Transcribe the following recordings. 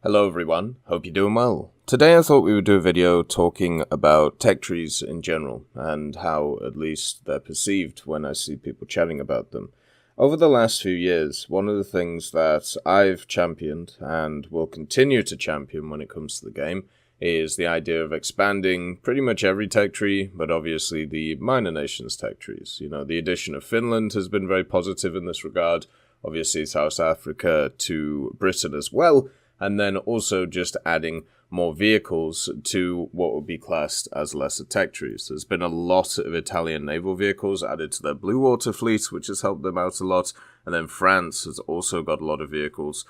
Hello everyone, hope you're doing well. Today I thought we would do a video talking about tech trees in general and how at least they're perceived when I see people chatting about them. Over the last few years, one of the things that I've championed and will continue to champion when it comes to the game is the idea of expanding pretty much every tech tree, but obviously the minor nations tech trees. You know, the addition of Finland has been very positive in this regard, obviously South Africa to Britain as well, and then also just adding more vehicles to what would be classed as lesser tech trees. There's been a lot of Italian naval vehicles added to their blue water fleet, which has helped them out a lot, and then France has also got a lot of vehicles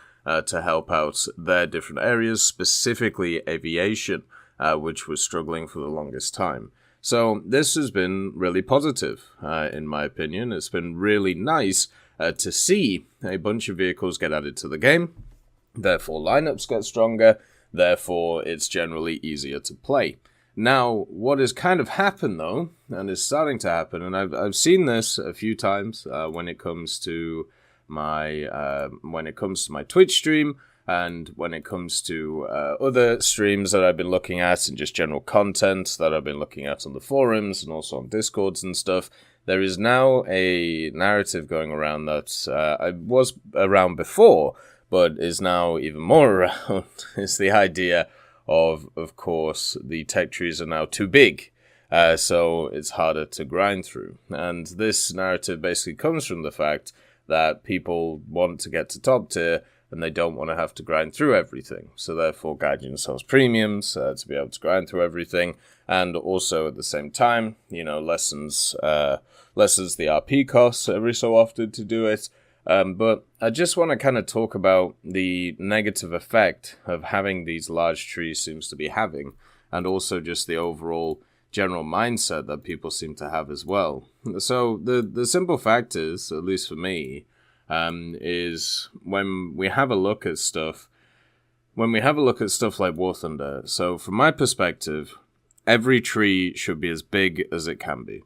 to help out their different areas, specifically aviation, which was struggling for the longest time. So this has been really positive, in my opinion. It's been really nice to see a bunch of vehicles get added to the game. Therefore, lineups get stronger, therefore it's generally easier to play. Now, what has kind of happened though, and is starting to happen, and I've seen this a few times when it comes to my Twitch stream, and when it comes to other streams that I've been looking at, and just general content that I've been looking at on the forums and also on Discords and stuff. There is now a narrative going around that I was around before, but is now even more around, is the idea of course, the tech trees are now too big, so it's harder to grind through. And this narrative basically comes from the fact that people want to get to top tier, and they don't want to have to grind through everything. So therefore, guiding themselves premiums to be able to grind through everything, and also at the same time, you know, lessens the RP costs every so often to do it. But I just want to kind of talk about the negative effect of having these large trees seems to be having, and also just the overall general mindset that people seem to have as well. So the simple fact is, at least for me, is when we have a look at stuff like War Thunder, so from my perspective, every tree should be as big as it can be.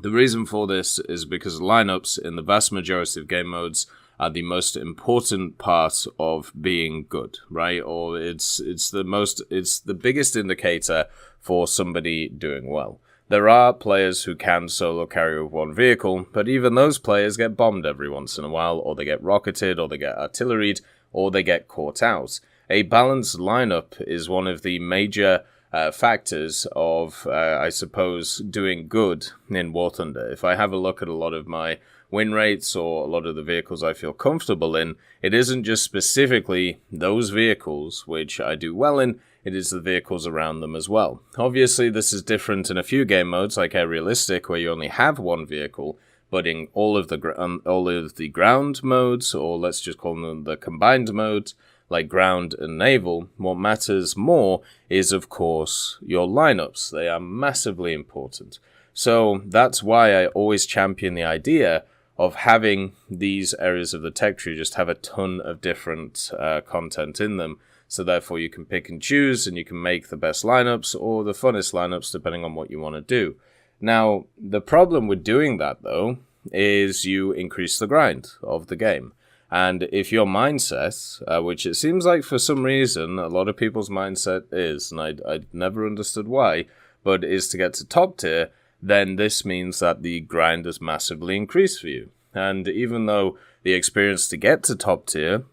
The reason for this is because lineups in the vast majority of game modes are the most important part of being good, right? Or it's the biggest indicator for somebody doing well. There are players who can solo carry with one vehicle, but even those players get bombed every once in a while, or they get rocketed, or they get artilleried, or they get caught out. A balanced lineup is one of the major factors of, I suppose, doing good in War Thunder. If I have a look at a lot of my win rates or a lot of the vehicles I feel comfortable in, it isn't just specifically those vehicles which I do well in, it is the vehicles around them as well. Obviously, this is different in a few game modes like Air Realistic, where you only have one vehicle, but in all of the ground modes, or let's just call them the combined modes, like ground and naval, what matters more is, of course, your lineups. They are massively important. So that's why I always champion the idea of having these areas of the tech tree just have a ton of different content in them. So therefore you can pick and choose, and you can make the best lineups or the funnest lineups depending on what you want to do. Now, the problem with doing that, though, is you increase the grind of the game. And if your mindset, which it seems like for some reason a lot of people's mindset is, and I never understood why, but is to get to top tier, then this means that the grind has massively increased for you. And even though the experience to get to top tier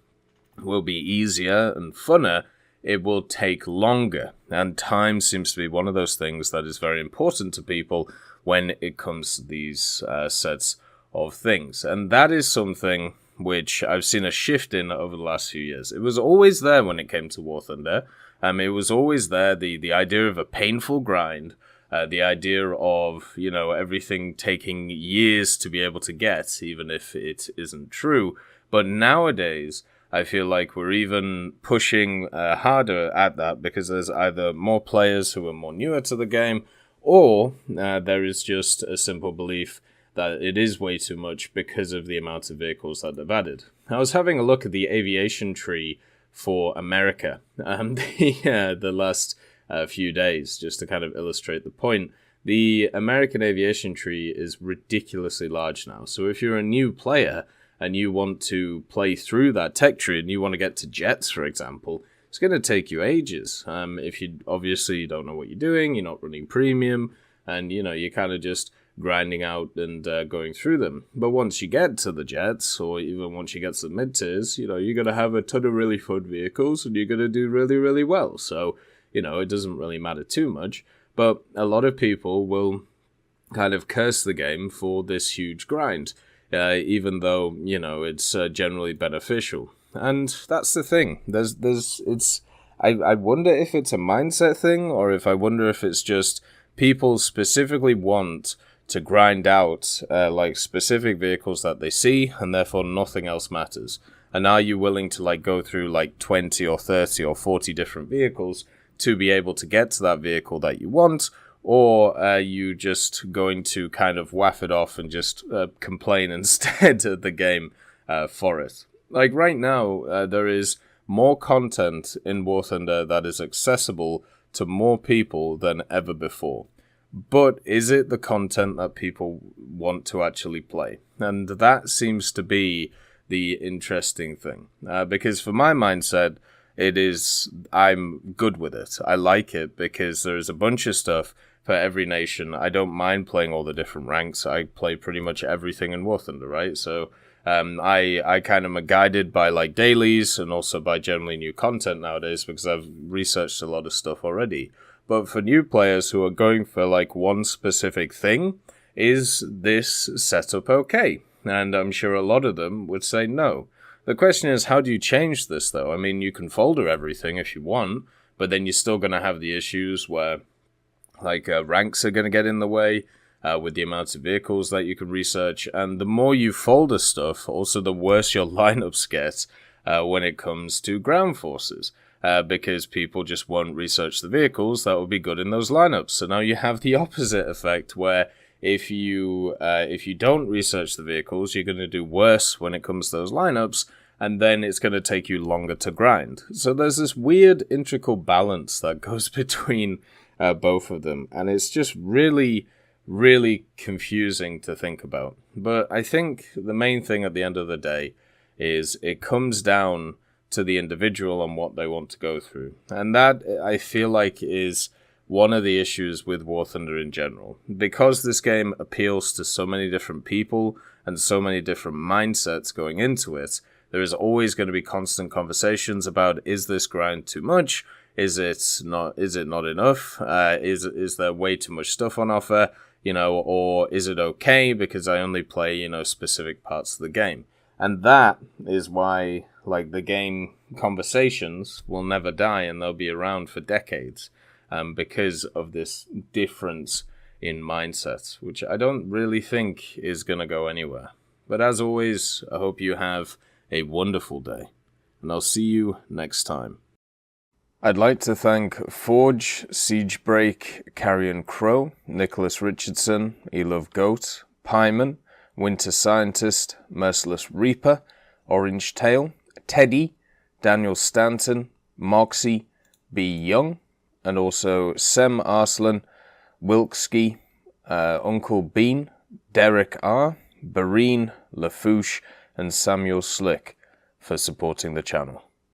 will be easier and funner, it will take longer. And time seems to be one of those things that is very important to people when it comes to these sets of things. And that is something which I've seen a shift in over the last few years. It was always there when it came to War Thunder. It was always there, the idea of a painful grind, the idea of, you know, everything taking years to be able to get, even if it isn't true. But nowadays, I feel like we're even pushing harder at that, because there's either more players who are more newer to the game, or there is just a simple belief that it is way too much because of the amount of vehicles that they've added. I was having a look at the aviation tree for America the last few days, just to kind of illustrate the point. The American aviation tree is ridiculously large now. So if you're a new player and you want to play through that tech tree and you want to get to jets, for example, it's going to take you ages. If you obviously don't know what you're doing, you're not running premium, and you're kind of just grinding out and going through them. But once you get to the jets, or even once you get to the mid-tiers, you're going to have a ton of really fun vehicles, and you're going to do really, really well. So, it doesn't really matter too much. But a lot of people will kind of curse the game for this huge grind, even though, it's generally beneficial. And that's the thing. I wonder if it's a mindset thing, or if it's just people specifically want to grind out like specific vehicles that they see, and therefore nothing else matters. And are you willing to like go through like 20 or 30 or 40 different vehicles to be able to get to that vehicle that you want? Or are you just going to kind of waff it off and just complain instead of the game for it? Like right now, there is more content in War Thunder that is accessible to more people than ever before. But is it the content that people want to actually play? And that seems to be the interesting thing. Because for my mindset, I'm good with it. I like it because there's a bunch of stuff for every nation. I don't mind playing all the different ranks. I play pretty much everything in War Thunder, right? So I kind of am guided by like dailies and also by generally new content nowadays because I've researched a lot of stuff already. But for new players who are going for like one specific thing, is this setup okay? And I'm sure a lot of them would say no. The question is, how do you change this though? I mean, you can folder everything if you want, but then you're still going to have the issues where like ranks are going to get in the way with the amount of vehicles that you can research. And the more you folder stuff, also the worse your lineups get when it comes to ground forces. Because people just won't research the vehicles that will be good in those lineups. So now you have the opposite effect where if you don't research the vehicles, you're going to do worse when it comes to those lineups, and then it's going to take you longer to grind. So there's this weird integral balance that goes between both of them, and it's just really, really confusing to think about. But I think the main thing at the end of the day is it comes down to the individual and what they want to go through. And that, I feel like, is one of the issues with War Thunder in general. Because this game appeals to so many different people and so many different mindsets going into it, there is always going to be constant conversations about, is this grind too much? Is it not enough? Is there way too much stuff on offer? Or is it okay because I only play, specific parts of the game? And that is why like the game conversations will never die and they'll be around for decades because of this difference in mindsets, which I don't really think is going to go anywhere. But as always, I hope you have a wonderful day, and I'll see you next time. I'd like to thank Forge, Siegebreak, Carrion Crow, Nicholas Richardson, Elove Goat, Pyman, Winter Scientist, Merciless Reaper, Orange Tail, Teddy, Daniel Stanton, Moxie, B. Young, and also Sem Arslan, Wilkski, Uncle Bean, Derek R., Bareen, Lafouche, and Samuel Slick for supporting the channel.